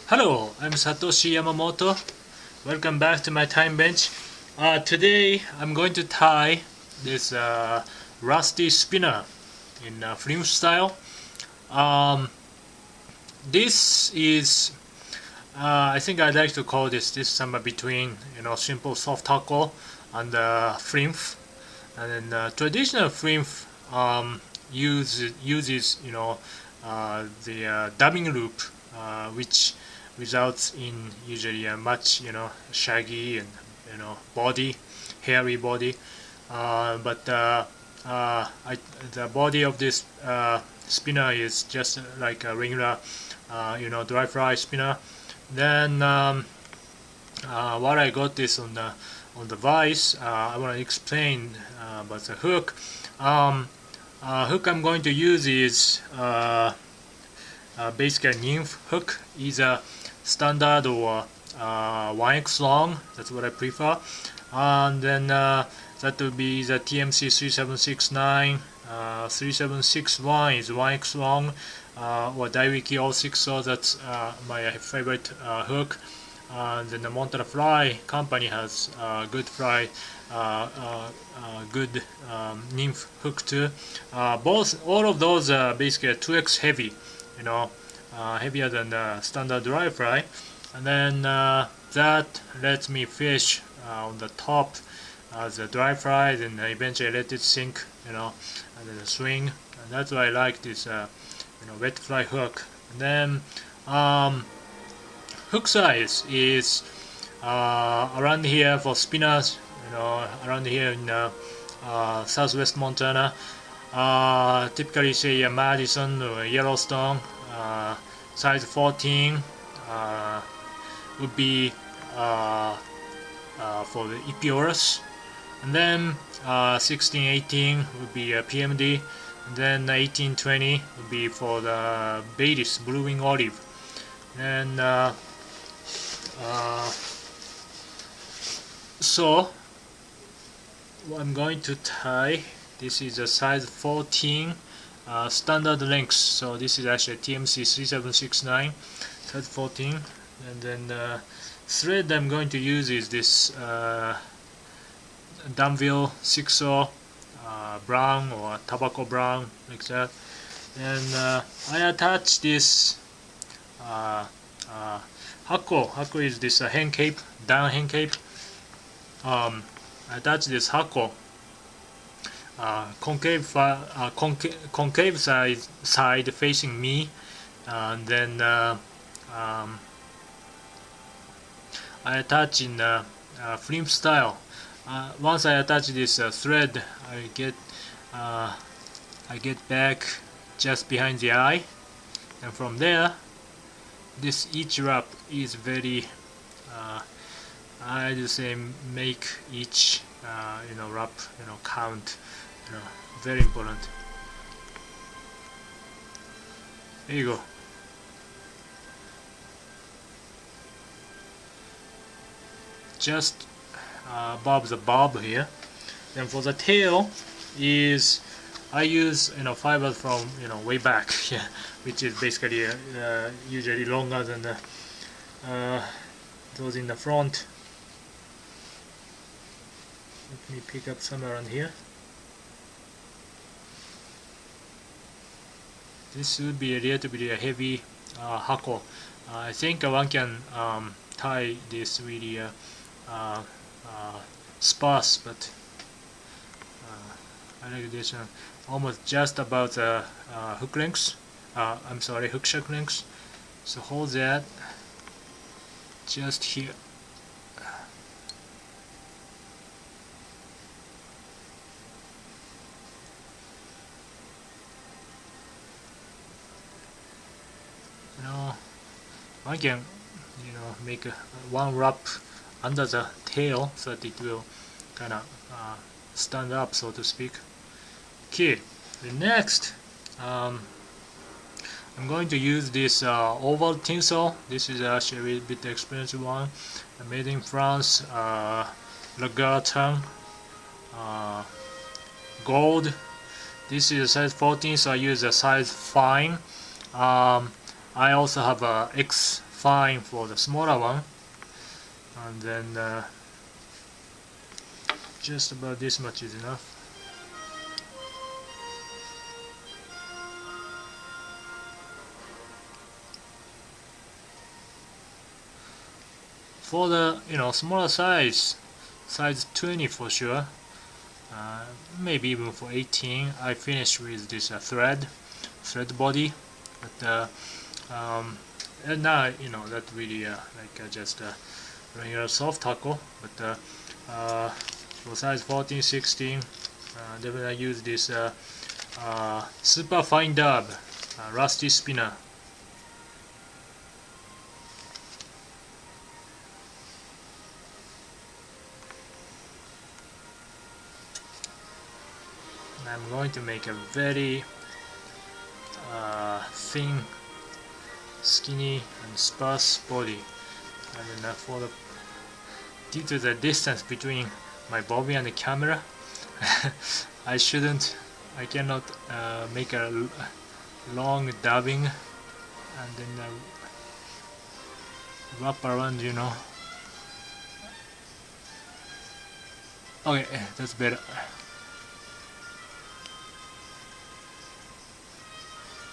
Hello, I'm Satoshi Yamamoto. Welcome back to my time bench. Today I'm going to tie this rusty spinner in Flymph style. This is I think I'd like to call this somewhere between simple soft-hackle and Flymph. And then traditional Flymph uses the dubbing loop, which results in usually a much shaggy and hairy body. But the body of this spinner is just like a regular dry fry spinner. Then while I got this on the vise, I want to explain about the hook. Hook I'm going to use is basically a nymph hook, either standard or 1x long. That's what I prefer. And then that will be the TMC 3769. 3761 is 1x long, or Daiwiki 06, so that's my favorite hook. Then the Montana Fly company has good fly, good nymph hook too. All of those are basically 2x heavy, heavier than the standard dry fry. And then that lets me fish on the top as a dry fry, then eventually let it sink, and then swing. And that's why I like this wet fly hook. And then hook size is around here for spinners, around here in southwest Montana. Typically say a Madison or a Yellowstone, size 14 would be for the Epiorus, and then 16-18 would be a PMD, and then 18-20 would be for the Baetis blue wing olive. And so I'm going to tie. This is a size 14 standard length, so this is actually TMC 3769 size 14. And then thread I'm going to use is this Danville 6-0 brown or tobacco brown, like that. And I attach this hackle. Hackle is this hen cape, down hen cape. I attach this hackle concave side facing me, and then I attach in Flymph style. Once I attach this thread, I get back just behind the eye, and from there, each wrap is very. I just say make each wrap count. Very important. There you go. Just above the bob here. Then for the tail is I use fibers from way back, yeah, which is basically usually longer than those in the front. Let me pick up some around here. This would be relatively a heavy hackle. I think one can tie this really sparse, but I like this one almost just about the hook length. I'm sorry, hook shaft length. So hold that just here. I can make one wrap under the tail so that it will kind of stand up, so to speak. Okay, the next I'm going to use this oval tinsel. This is actually a bit expensive one, made in France, Lagartin gold. This is a size 14, so I use a size fine. I also have a X fine for the smaller one, and then just about this much is enough. For the smaller size 20 for sure, maybe even for 18, I finished with this thread body, but and now that really like just regular soft hackle, but for size 14, 16, definitely I use this super fine dub rusty spinner. I'm going to make a very thin, skinny and sparse body, and then due to the distance between my bobbin and the camera, I cannot make a long dubbing and then wrap around, Okay, that's better.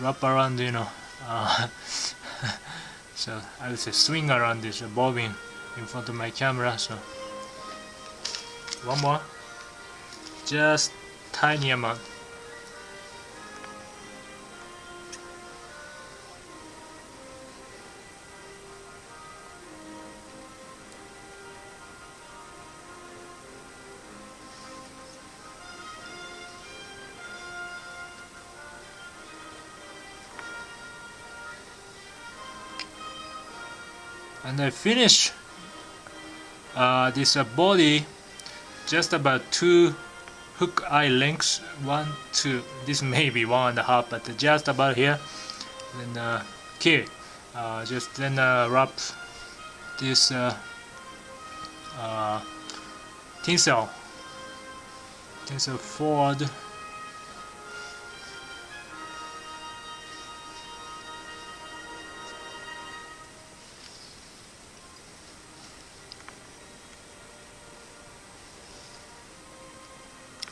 Wrap around, so I would say swing around this bobbin in front of my camera. So one more, just tiny amount. And I finish this body just about 2 hook eye lengths, 1, 2, this may be 1.5, but just about here. Then okay, just then wrap this tinsel forward.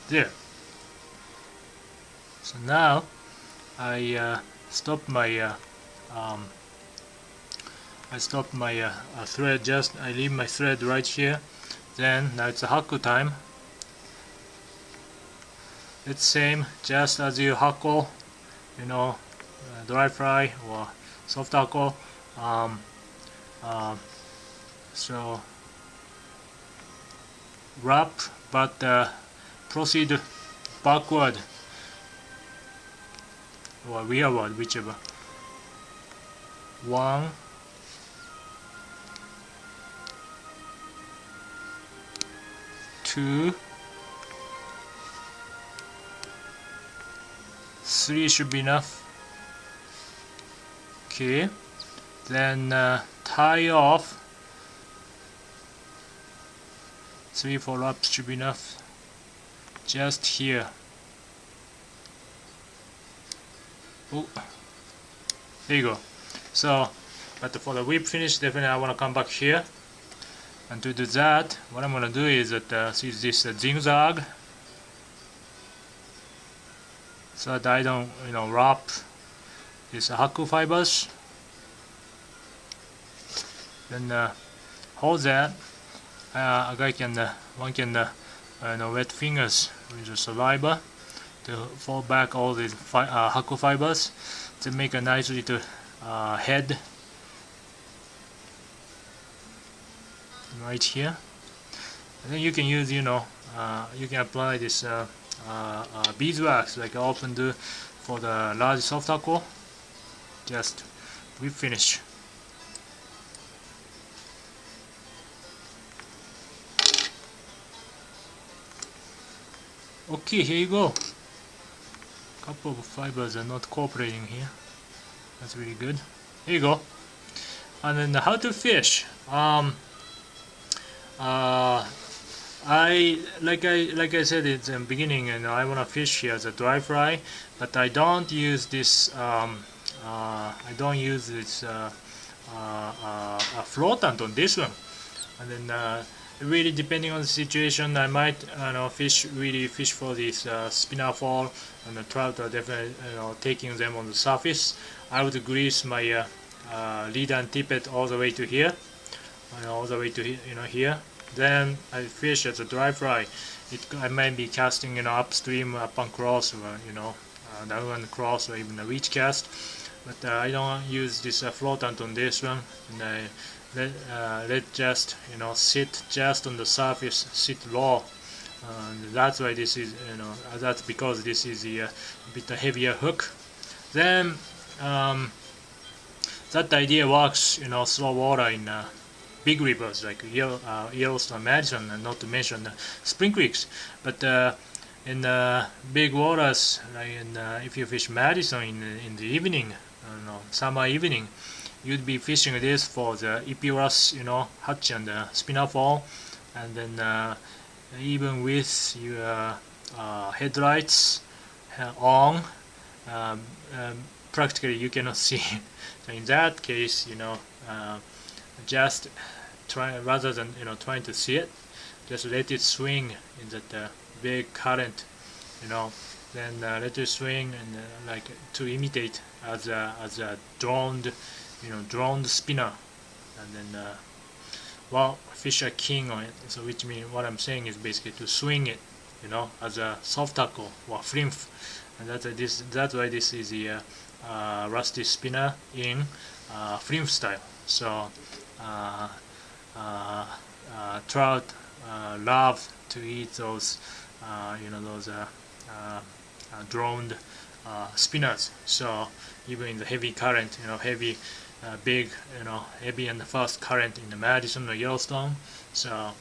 There. So now I stop my thread. Just I leave my thread right here. Then now it's a hackle time. It's same, just as you hackle, dry fry or soft hackle. So wrap, but proceed backward or rearward, whichever. 1, 2, 3 should be enough. Okay, then tie off. 3, 4 wraps should be enough. Just here. Oh, there you go. So, but for the whip finish, definitely I want to come back here. And to do that, what I'm going to do is that use this zigzag, so that I don't, wrap these hackle fibers. Then hold that. One can wet fingers with the saliva to fold back all these hackle fibers to make a nice little head right here. And then you can use, you can apply this beeswax like I often do for the large soft hackle. Just whip finish. Okay, here you go. Couple of fibers are not cooperating here. That's really good. Here you go. And then how to fish. Like I said at the beginning, I want to fish here as a dry fry, but I don't use this. I don't use this a floatant on this one, and then really depending on the situation, I might fish for this spinner fall, and the trout are definitely taking them on the surface. I would grease my leader and tippet all the way to here, all the way to here. Then I fish as a dry fry. I might be casting upstream, up and cross, or down and cross, or even a reach cast. But I don't use this floatant on this one, and I let just sit just on the surface, sit low. That's why this is that's because this is a bit heavier hook. Then that idea works slow water in big rivers like Yellowstone, Madison, and not to mention Spring Creeks. But in big waters, like if you fish Madison in the evening, summer evening, you'd be fishing this for the Epeirus, hatch and spinner fall, and then even with your headlights on, practically you cannot see. So in that case, just try, rather than trying to see it, just let it swing in that big current, then let it swing, and like to imitate as a droned spinner, and then well, fish are king on it. So which means what I'm saying is basically to swing it, as a soft-hackle or Flymph, and that's why this is the rusty spinner in Flymph style. So trout love to eat those those droned spinners. So even in the heavy current, heavy big heavy and fast current in the Madison or Yellowstone, so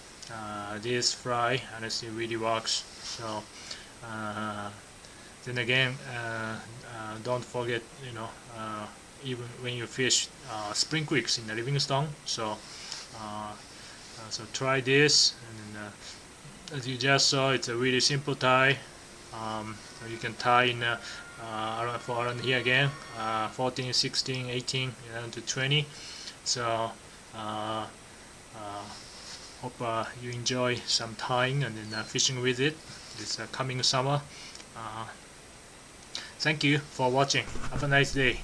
this fry honestly really works. So then again, don't forget, even when you fish spring creeks in the Livingstone, so so try this, and as you just saw, it's a really simple tie. You can tie in around here again, 14, 16, 18, down to 20. So hope you enjoy some tying and then fishing with it this coming summer. Thank you for watching. Have a nice day.